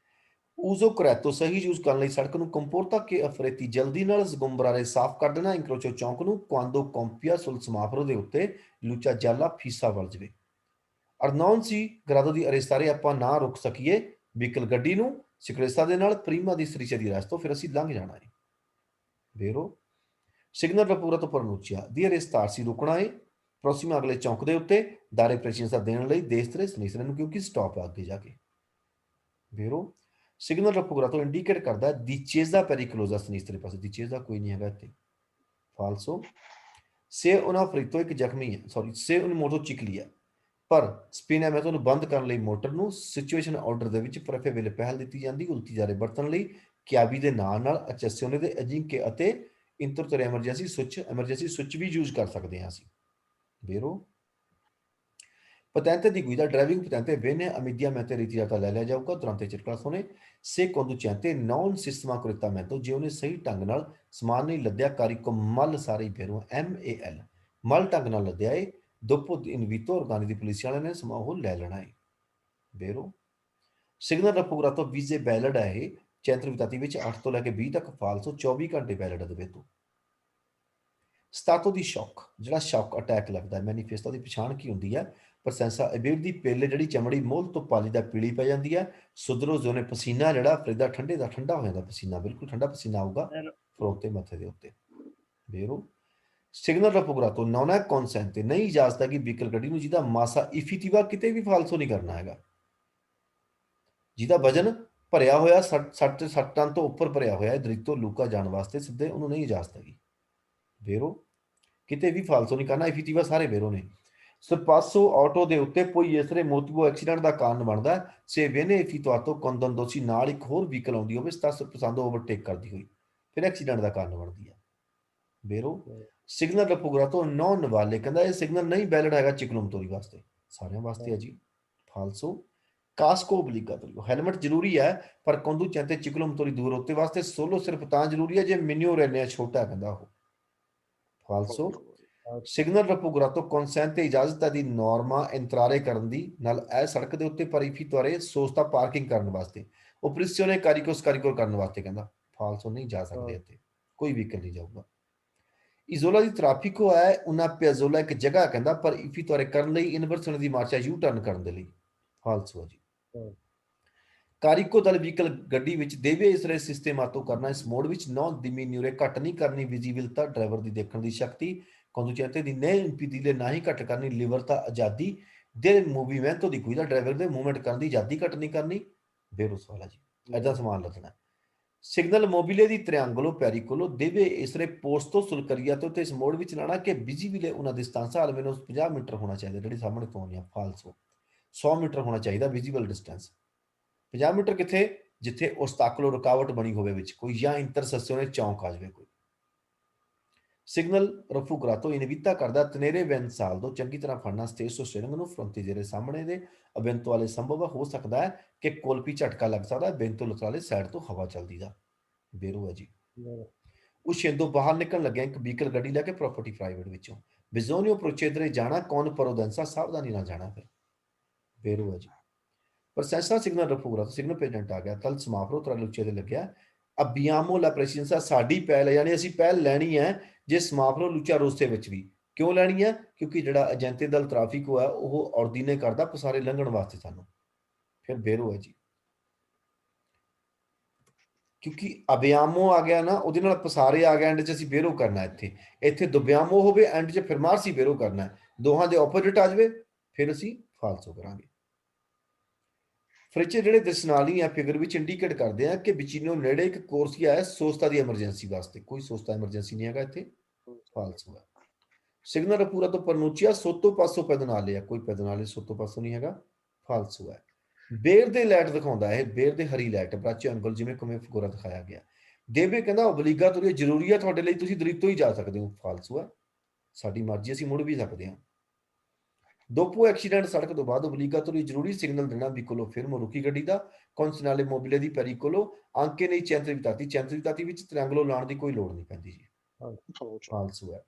ਉਜ਼ੋ ਕਰੈਤੋ ਸਹੀ ਯੂਜ਼ ਕਰਨ ਲਈ ਸੜਕ ਨੂੰ ਕੰਪੋਰਤਾ ਕੇ ਅਫਰੇਤੀ ਜਲਦੀ ਨਾਲ ਜ਼ਗੁੰਬਰਾਰੇ ਸਾਫ਼ ਕਰ ਦੇਣਾ ਇੰਕਰੋਚੋ ਚੌਂਕ ਨੂੰ ਕੁਆਂਦੋ ਕੰਪੀਆ ਸੁਲ ਸਮਾਫਰੋ ਦੇ ਉੱਤੇ ਲੂਚਾ ਜਾਲਾ ਫੀਸਾ ਵਲ ਜਵੇ ਅਰਨੌਨ ਸੀ ਗਰਾਦੋ ਦੀ ਅਰੇਸਤਾਰੇ ਆਪਾਂ ਨਾ ਰੁਕ ਸਕੀਏ ਵਹੀਕਲ ਗੱਡੀ ਨੂੰ ਸਿਕਰੇਸਾ ਦੇ ਨਾਲ ਪ੍ਰੀਮਾ ਦੀ ਸ੍ਰੀਚਾ ਦੀ ਰਾਸ ਤੋਂ ਫਿਰ ਅਸੀਂ ਲੰਘ ਜਾਣਾ ਹੈ। ਵੇਰੋ ਸਿਗਨਲ ਰਪੂਰਾ ਤੋਂ ਪਰਨੂਚਿਆ ਦੀ ਅਰੇਸਤਾਰ ਸੀ ਰੁਕਣਾ ਹੈ ਪ੍ਰੋਸੀਮਾ ਅਗਲੇ ਚੌਂਕ ਦੇ ਉੱਤੇ ਦਾਰੇ ਪ੍ਰੈਸ਼ੀਅੰਸਾ ਦੇਣ ਲਈ ਦੇਸ਼ ਤਰੇ ਸਨੀਸਰੇ ਨੂੰ ਕਿਉਂਕਿ ਸਟਾਪ ਆ ਅੱਗੇ ਜਾ ਕੇ। ਵੇਰੋ ਸਿਗਨਲ ਰਪੂਰਾ ਤੋਂ ਇੰਡੀਕੇਟ ਕਰਦਾ ਦੀ ਚੇਜ਼ਾ ਪੈਰੀਕਲੋਜ਼ਾ ਸਨੀਸਰੇ ਪਾਸੇ ਦੀ ਚੇਜ਼ਾ ਕੋਈ ਨਹੀਂ ਹੈਗਾ ਇੱਥੇ। ਫਾਲਸੋ ਸੇ ਉਹਨਾਂ ਫਰੀਤੋ ਇੱਕ ਜ਼ਖਮੀ ਹੈ ਸੌਰੀ ਸੇ ਉਹਨ ਮੋਟੋ ਚਿਕਲੀ ਹੈ ਪਰ ਸਪਿਨ ਹੈ ਮੈਂ ਤੁਹਾਨੂੰ ਬੰਦ ਕਰਨ ਲਈ ਮੋਟਰ ਨੂੰ ਸਿਚੁਏਸ਼ਨ ਆਰਡਰ ਦੇ ਵਿੱਚ ਪ੍ਰਫੇ ਵੇਲੇ ਪਹਿਲ ਦਿੱਤੀ ਜਾਂਦੀ ਉਲਟੀ ਜਾਰੇ ਵਰਤਣ ਲਈ ਕਿਆਬੀ ਦੇ ਨਾਲ ਅਚੈਸਿਓਨੇ ਦੇ ਅਜਿੰਕੇ ਅਤੇ ਇੰਟਰਤਰ ਐਮਰਜੈਂਸੀ ਸੁੱਚ ਵੀ ਯੂਜ਼ ਕਰ ਸਕਦੇ ਹਾਂ ਅਸੀਂ। ਵੇਰੋ patente di guida driving patente venne immediatamente ritirata ਲੈ ਲਿਆ ਜਾਊਗਾ durante il circolazione se conducente non sistema correttamente ਜੇ ਉਹਨੇ ਸਹੀ ਢੰਗ ਨਾਲ ਸਮਾਨ ਨਹੀਂ ਲੱਦਿਆ ਕਾਰਿਕੋ ਮਲ ਸਾਰੇ ਫੇਰੋ MAL ਮਲ ਢੰਗ ਨਾਲ ਲੱਦਿਆ ਏ dopo invito organi di polizia ਵਾਲਿਆਂ ਨੇ ਸਮਾਂ ਉਹ ਲੈ ਲੈਣਾ ਹੈ। ਵੇਰੋ ਸਿਗਨਲ ਰਪੂਰਾ ਤੋਂ ਵੀਜ਼ੇ ਵੈਲਿਡ ਹੈ ਇਹ ਚੈਂਤਰ ਵਿਤਾਤੀ ਵਿੱਚ 8 ਤੋਂ ਲੈ ਕੇ 20 ਤੱਕ ਫਾਲਸੋ 24 ਘੰਟੇ ਵੈਲਿਡ ਦੇਵੇ ਤੋਂ। ਸਤਾਤੋ ਦੀ ਸ਼ੌਕ ਜਿਹੜਾ ਸ਼ੌਕ ਅਟੈਕ ਲੱਗਦਾ ਹੈ ਮੈਨੀਫੈਸਟੋ ਦੀ ਪਛਾਣ ਕੀ ਹੁੰਦੀ ਹੈ ਪ੍ਰਸੈਂਸਾ ਅਬੇਰ ਦੀ ਪੇਲੇ ਜਿਹੜੀ ਚਮੜੀ ਮੋਲ ਤੋਂ ਪਾਲੀ ਦਾ ਪੀਲੀ ਪੈ ਜਾਂਦੀ ਹੈ ਸੁਦਰੋ ਜ਼ੋਨੇ ਪਸੀਨਾ ਜਿਹੜਾ ਫਰਿਦਾ ਠੰਡੇ ਦਾ ਠੰਡਾ ਹੋ ਜਾਂਦਾ ਪਸੀਨਾ ਬਿਲਕੁਲ ਠੰਡਾ ਪਸੀਨਾ ਆਊਗਾ ਫਰੋਕ ਤੇ ਮੱਥੇ ਦੇ ਉੱਤੇ। ਵੇਰੋ ਸਿਗਨਲ ਰਪੂਰਾ ਤੋਂ ਨੌਨਾ ਕੌਨਸੈਂਟ ਤੇ ਨਹੀਂ ਇਜਾਜ਼ਤ ਹੈ ਕਿ ਵਹੀਕਲ ਗੱਡੀ ਨੂੰ ਜਿਹਦਾ ਮਾਸਾ ਇਫੀਟੀਵਾ ਕਿਤੇ ਵੀ ਫਾਲਸੋ ਨਹੀਂ ਕਰਨਾ ਹੈਗਾ ਜਿਹਦਾ ਵਜਨ ਭਰਿਆ ਹੋਇਆ 60 ਟਨ ਤੋਂ ਉੱਪਰ ਭਰਿਆ ਹੋਇਆ ਦਰਿਤੋ ਲੂਕਾ ਜਾਣ ਵਾਸਤੇ ਸਿੱਧੇ ਉਹਨੂੰ ਨਹੀਂ ਇਜਾਜ਼ਤ ਹੈਗੀ। ਵੇਰੋ ਕਿਤੇ ਵੀ ਫਾਲਸੋ ਨਹੀਂ ਕਰਨਾ ਇਫੀਟੀਵਾ ਸਾਰੇ ਵੇਰੋ ਨੇ। ਸਪਾਸੋ ਆਟੋ ਦੇ ਉੱਤੇ ਕੋਈ ਇਸਰੇ ਮੋਤੀਬੋ ਐਕਸੀਡੈਂਟ ਦਾ ਕਾਰਨ ਬਣਦਾ ਸੇ ਵੇਨੇ ਇਫੀਟਵਾਤੋ ਕੰਦਨ ਦੋਸੀ ਨਾਲ ਇੱਕ ਹੋਰ ਵਹੀਕਲ ਆਉਂਦੀ ਹੋਵੇ 10 ਪਸੰਦ ਓਵਰਟੇਕ ਕਰਦੀ ਹੋਈ ਫਿਰ ਐਕਸੀਡੈਂਟ ਦਾ ਕਾਰਨ ਬਣਦੀ ਹੈ। ਵੇਰੋ ਸਿਗਨਲ ਰਪੂਰਾ ਤੋਂ ਨੌਨ ਵਾਲੇ ਕਹਿੰਦਾ ਇਹ ਸਿਗਨਲ ਨਹੀਂ ਵੈਲਿਡ ਹੈਗਾ ਚਿਕਲਮਤੋਰੀ ਵਾਸਤੇ ਸਾਰਿਆਂ ਵਾਸਤੇ ਹੈ ਜੀ। ਫਾਲਸੋ ਕਾਸਕੋ ਓਬਲੀਗਾਟੋਰੀ ਹੈਲਮਟ ਜ਼ਰੂਰੀ ਹੈ ਪਰ ਕੰਦੂਚੈਂਤੇ ਚਿਕਲਮਤੋਰੀ ਦੂਰ ਉੱਤੇ ਵਾਸਤੇ ਸੋਲੋ ਸਿਰਫ ਤਾਂ ਜ਼ਰੂਰੀ ਹੈ ਜੇ ਮਿਨਿਓ ਰਹਿੰਦੇ ਛੋਟਾ ਕਹਿੰਦਾ ਉਹ। ਫਾਲਸੋ ਸਿਗਨਲ ਰਪੂਰਾ ਤੋਂ ਕੌਨਸੈਂਟ ਤੇ ਇਜਾਜ਼ਤ ਦੀ ਨੋਰਮਾ ਇੰਤਰਾਰੇ ਕਰਨ ਦੀ ਨਾਲ ਇਹ ਸੜਕ ਦੇ ਉੱਤੇ ਪਰਿਫੀ ਦੁਆਰੇ ਸੋਸਤਾ ਪਾਰਕਿੰਗ ਕਰਨ ਵਾਸਤੇ ਓਪਰੇਸ਼ਨੇ ਕਾਰੀਕੋਸ ਕਾਰੀਕੋਰ ਕਰਨ ਵਾਸਤੇ ਕਹਿੰਦਾ ਫਾਲਸੋ ਨਹੀਂ ਜਾ ਸਕਦੇ ਇੱਥੇ ਕੋਈ ਵਹੀਕਲ ਨਹੀਂ ਜਾਊਗਾ। ਇਜ਼ੋਲਾ ਦੀ ਟ੍ਰੈਫਿਕੋ ਹੈ ਉਹਨਾਂ ਪਿਆਜ਼ੋਲਾ ਇੱਕ ਜਗ੍ਹਾ ਕਹਿੰਦਾ ਪਰ ਇਫੀ ਦੁਆਰੇ ਕਰਨ ਲਈ ਇਨਵਰਸਨ ਦੀ ਮਾਰਚਾ ਯੂ ਟਰਨ ਕਰਨ ਦੇ ਲਈ। ਫਾਲਸੋ ਜੀ ਕਾਰੀਕੋ ਦਲ ਵਹੀਕਲ ਗੱਡੀ ਵਿੱਚ ਦੇਵੇ ਇਸਰੇ ਸਿਸਟੇਮਾਤੋ ਕਰਨਾ ਇਸ ਮੋਡ ਵਿੱਚ ਨੌ ਦਿਮੀਨਿਊਰੇ ਘੱਟ ਨਹੀਂ ਕਰਨੀ ਵਿਜ਼ੀਬਿਲਤਾ ਡਰਾਈਵਰ ਦੀ ਦੇਖਣ ਦੀ ਸ਼ਕਤੀ ਕੰਦੂਚੈਂਤੇ ਦੀ ਨੇ ਇੰਪੀਡੀਲੇ ਨਾ ਹੀ ਘੱਟ ਕਰਨੀ ਲਿਬਰਤਾ ਆਜ਼ਾਦੀ ਦੇ ਮੂਵਮੈਂਟੋ ਦੀ ਗੁਈਦਾ ਡਰਾਈਵਰ ਦੇ ਮੂਵਮੈਂਟ ਕਰਨ ਦੀ ਆਜ਼ਾਦੀ ਘੱਟ ਨਹੀਂ ਕਰਨੀ। ਬੇਰੁਸ ਵਾਲਾ ਜੀ ਐਦਾਂ ਸਮਾਨ ਲੱਦਣਾ। ਸਿਗਨਲ ਮੋਬਿਲੇ ਦੀ ਤ੍ਰਿਆਂਗਲੋ ਪੈਰੀਕੋਲੋ ਦੇਵੇ ਇਸਰੇ ਪੋਸਟੋ ਸੁਲਕਰੀਆ ਤੋਂ ਤੇ ਇਸ ਮੋੜ ਵਿੱਚ ਲਾਣਾ ਕਿ ਵਿਜ਼ੀਬਿਲੇ ਉਹਨਾਂ ਡਿਸਟੈਂਸ ਆਲਮੇਨੋ 50 ਮੀਟਰ ਹੋਣਾ ਚਾਹੀਦਾ ਜਿਹੜੀ ਸਾਹਮਣੇ ਤੋਂ ਆਉਂਦੀ ਆ ਫਾਲਸੋ 100 ਮੀਟਰ ਹੋਣਾ ਚਾਹੀਦਾ ਵਿਜ਼ੀਬਲ ਡਿਸਟੈਂਸ 50 ਮੀਟਰ ਕਿੱਥੇ ਜਿੱਥੇ ਉਸਤਾਕਲੋ ਰੁਕਾਵਟ ਬਣੀ ਹੋਵੇ ਵਿੱਚ ਕੋਈ ਜਾਂ ਇੰਟਰਸੈਕਸ਼ਨ ਚੌਂਕ ਆ ਜਾਵੇ ਕੋਈ। ਸਿਗਨਲ ਰਫੂਗਰਾਤੋ ਇਨਵਿਤਾ ਕਰਦਾ ਤਨੇਰੇ ਵੈਨਸਾਲਦੋ ਚੰਗੀ ਤਰ੍ਹਾਂ ਫੜਨਾ ਸਟੇਸੋ ਸਟੇਰਿੰਗ ਨੂੰ ਫਰੰਟੀਜੇਰੇ ਸਾਹਮਣੇ ਦੇ ਅਬੈਂਤੁਆਲੇ ਸੰਭਵ ਹੋ ਸਕਦਾ ਹੈ ਕਿ ਕੋਲਪੀ ਝਟਕਾ ਲੱਗ ਸਕਦਾ ਹੈ ਬੈਂਤੋ ਲਤਰਾਲੇ ਸਾਈਡ ਤੋਂ ਹਵਾ ਚੱਲਦੀ ਦਾ ਬੇਰੂ ਹੈ ਜੀ। ਉਹ ਸ਼ੇਂਦੋ ਬਾਹਰ ਨਿਕਲਣ ਲੱਗਿਆ ਇੱਕ ਵਹੀਕਲ ਗੱਡੀ ਲੈ ਕੇ ਪ੍ਰਾਪਰਟੀ ਪ੍ਰਾਈਵੇਟ ਵਿੱਚੋਂ ਬਿਜ਼ੋਨੀਓ ਪ੍ਰੋਚੇਦਰੇ ਜਾਣਾ ਕੌਣ ਪਰੋਦੈਂਸਾ ਸਾਵਧਾਨੀ ਨਾਲ ਜਾਣਾ ਫਿਰ ਬੇਰੂ ਹੈ ਜੀ। ਪ੍ਰੋਸੈਸਾ ਸਿਗਨਲ ਰਫੂਗਰਾਤੋ ਸਿਗਨਲ ਪ੍ਰੈਜ਼ੈਂਟ ਆ ਗਿਆ ਤਲ ਸਮਾਪਰੋ ਤਰਾਲੁਚੇ ਦੇ ਲੱਗਿਆ ਅਬਿਆਮੋ ਲਾ ਪ੍ਰੈਸੀਡੈਂਸਾ ਸਾਡੀ ਪਹਿਲ ਹੈ ਯਾਨੀ ਅਸੀਂ ਪਹਿਲ ਲੈਣੀ ਹੈ ਜੇ ਸਮਾਪਰੋ ਲੁਚਾ ਰੋਸੇ ਵਿੱਚ ਵੀ ਕਿਉਂ ਲੈਣੀ ਹੈ ਕਿਉਂਕਿ ਜਿਹੜਾ ਏਜੰਤੇ ਦਲ ਟ੍ਰੈਫਿਕ ਹੋਇਆ ਉਹ ਔਰਦੀਨੇ ਕਰਦਾ ਪਸਾਰੇ ਲੰਘਣ ਵਾਸਤੇ ਸਾਨੂੰ ਫਿਰ ਬੇਰੋ ਹੈ ਜੀ ਕਿਉਂਕਿ ਅਬਿਆਮੋ ਆ ਗਿਆ ਨਾ ਉਹਦੇ ਨਾਲ ਪਸਾਰੇ ਆ ਗਿਆ ਐਂਡ 'ਚ ਅਸੀਂ ਬੇਰੋ ਕਰਨਾ ਇੱਥੇ ਦੁਬਿਆਮੋ ਹੋਵੇ ਐਂਡ 'ਚ ਫਿਰ ਮਾਰਸੀ ਬੇਰੋ ਕਰਨਾ ਦੋਹਾਂ ਦੇ ਆਪੋਜ਼ਿਟ ਆ ਜਾਵੇ ਫਿਰ ਅਸੀਂ ਫਾਲਸੋ ਕਰਾਂਗੇ। ਫ੍ਰਿਚ ਜਿਹੜੇ ਦਰਸ਼ਨਾਲੀ ਆ ਫਿਗਰ ਵਿੱਚ ਇੰਡੀਕੇਟ ਕਰਦੇ ਆ ਕਿ ਵਿਚੀਨੋ ਨੇੜੇ ਇੱਕ ਕੋਰਸੀਆ ਹੈ ਸੋਸਤਾ ਦੀ ਐਮਰਜੈਂਸੀ ਵਾਸਤੇ ਕੋਈ ਸੋਸਤਾ ਐਮਰਜੈਂਸੀ ਨਹੀਂ ਹੈਗਾ ਇੱਥੇ ਫਾਲਸੋ ਹੈ। ਸਿਗਨਲ ਪੂਰਾ ਤੋਂ ਪਰਨੂਚੀਆ ਸੋਤੋ ਪਾਸੋਂ ਪੈਦਨਾਲੇ ਆ ਕੋਈ ਪੈਦਨਾਲੇ ਸੋਤੋ ਪਾਸੋਂ ਨਹੀਂ ਹੈਗਾ ਫਾਲਸੋ ਹੈ। ਬੇਰ ਦੇ ਲਾਈਟ ਦਿਖਾਉਂਦਾ ਹੈ ਬੇਰ ਦੇ ਹਰੀ ਲਾਈਟ ਬ੍ਰਾਚੋ ਐਂਗਲ ਜਿਵੇਂ ਕਿਵੇਂ ਫਗੂਰਾ ਦਿਖਾਇਆ ਗਿਆ ਦੇਵੇ ਕਹਿੰਦਾ ਓਬਲੀਗਾ ਤੁਰੀ ਜ਼ਰੂਰੀ ਹੈ ਤੁਹਾਡੇ ਲਈ ਤੁਸੀਂ ਦਰਿਤੋਂ ਹੀ ਜਾ ਸਕਦੇ ਹੋ ਫਾਲਸੋ ਹੈ ਸਾਡੀ ਮਰਜ਼ੀ ਅਸੀਂ ਮੁੜ ਵੀ ਸਕਦੇ ਹਾਂ। ਦੋਪੋ ਐਕਸੀਡੈਂਟ ਸੜਕ ਤੋਂ ਬਾਅਦ ਓਬਲੀਗਾ ਤੁਰੀ ਜ਼ਰੂਰੀ ਸਿਗਨਲ ਦੇਣਾ ਵਿਕੋਲੋ ਫਿਰ ਰੁਕੀ ਗੱਡੀ ਦਾ ਕੌਂਸਨਾਲੇ ਮੋਬਿਲੇ ਦੀ ਪੈਰੀਕੋਲੋ ਆਂਕੇ ਨਹੀਂ ਚੈਂਤਰੀ ਵਿੱਚ ਤ੍ਰਿਐਂਗਲੋ ਲਾਉਣ ਦੀ ਕੋਈ ਲੋੜ ਨਹੀਂ ਪੈਂਦੀ ਜੀ ਫਾਲਸੋ ਹੈ।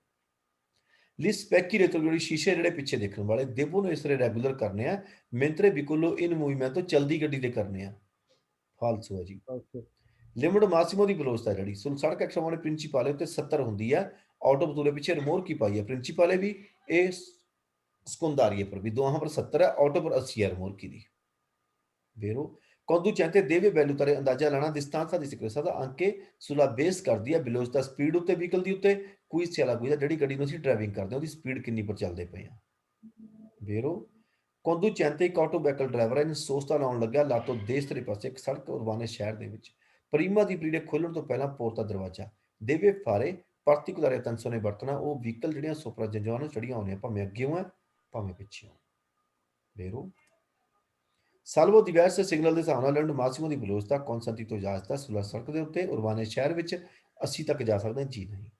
ਲਿਸਪੈਕੀ ਰੇਤੋਗੜੀ ਸ਼ੀਸ਼ੇ ਜਿਹੜੇ ਪਿੱਛੇ ਦੇਖਣ ਵਾਲੇ ਦੇਬੋ ਨੂੰ ਇਸ ਤਰ੍ਹਾਂ ਰੈਗੂਲਰ ਕਰਨੇ ਆ ਮਿੰਤਰੇ ਵਿਕੋਲੋ ਇਨ ਮੂਵਮੈਂਟ ਤੋਂ ਚਲਦੀ ਗੱਡੀ ਦੇ ਕਰਨੇ ਆ ਫਾਲਸੋ ਹੈ ਜੀ। ਲਿਮਿਟ ਮਾਸਿਮੋ ਦੀ ਵੈਲੋਸਿਟੀ ਜਿਹੜੀ ਸੁਣ ਸੜਕ ਐਕਸ਼ਨਵਾਲੇ ਪ੍ਰਿੰਸੀਪਾਲੇ ਉੱਤੇ 70 ਹੁੰਦੀ ਹੈ ਆਟੋ ਬਤੂਲੇ ਪਿੱਛੇ ਰਿਮੋਰ ਕੀ ਪਾਈ ਹੈ ਪ੍ਰਿੰਸੀਪਾਲੇ ਵੀ ਇਹ secondarie पर भी दोहां पर 70 है ऑटो पर 80 है रिमोर की दी वेरो quando चाहते देवे वैल्यू तारे अंदाजा लाना distanza di sicurezza da anche sulla base ਕਰ ਦਿਆ velocità ਸਪੀਡ ਉੱਤੇ ਵਹੀਕਲ ਦੀ ਉੱਤੇ ਕੋਈ ਚਲਾ ਕੋਈ ਜਿਹੜੀ ਗੱਡੀ ਨੂੰ ਅਸੀਂ ਡਰਾਈਵਿੰਗ ਕਰਦੇ ਹਾਂ ਉਹਦੀ ਸਪੀਡ ਕਿੰਨੀ ਪਰ ਚੱਲਦੇ ਪਏ ਆ वेरो quando ਚਾਹਤੇ ਇੱਕ ਆਟੋ ਵਹੀਕਲ ਡਰਾਈਵਰ ਹੈ ਇਹਨੂੰ ਸੋਚਤਾ ਲਾਉਣ ਲੱਗਿਆ ਲਾਤੋ ਦੇਸ਼ ਤੇਰੇ ਪਾਸੇ ਇੱਕ ਸੜਕ ਉਰਬਾਨੇ ਸ਼ਹਿਰ ਦੇ ਵਿੱਚ ਪ੍ਰੀਮਾ ਦੀ ਪੀੜੇ ਖੋਲਣ ਤੋਂ ਪਹਿਲਾਂ ਪੋਰਤਾ ਦਰਵਾਜ਼ਾ ਦੇਵੇ ਫਾਰੇ ਪਾਰਟਿਕੂਲਰ ਅਟੈਂਸ਼ਨ ਨੇ ਵਰਤਣਾ ਉਹ ਵਹੀਕਲ ਜਿਹੜੀਆਂ ਸੁਪਰ ਜੰਜਾਂ ਨੂੰ ਚੜੀਆਂ ਹੋਣੀਆਂ ਭਾਵੇਂ ਅੱਗੇ ਹੋਣ ਭਾਵੇਂ ਪਿੱਛੇ ਵੈਰੋ ਸਾਲਵੋ diverse ਸਿਗਨਲ ਦੇ ਹਿਸਾਬ ਨਾਲ ਲੈਂਡ ਮਾਸਿਮੋ ਦੀ ਵੈਲੋਸਿਟੀ ਕੌਨਸਟੈਂਟੀ ਤੋਂ ਇਜਾਜ਼ਤ ਹੈ ਸੁਲਾ ਸੜਕ ਦੇ ਉੱਤੇ ਉਰਬਾਨੇ ਸ਼ਹਿਰ ਵਿੱਚ 80 ਤੱਕ ਜਾ ਸਕਦੇ ਜੀ ਨਹੀਂ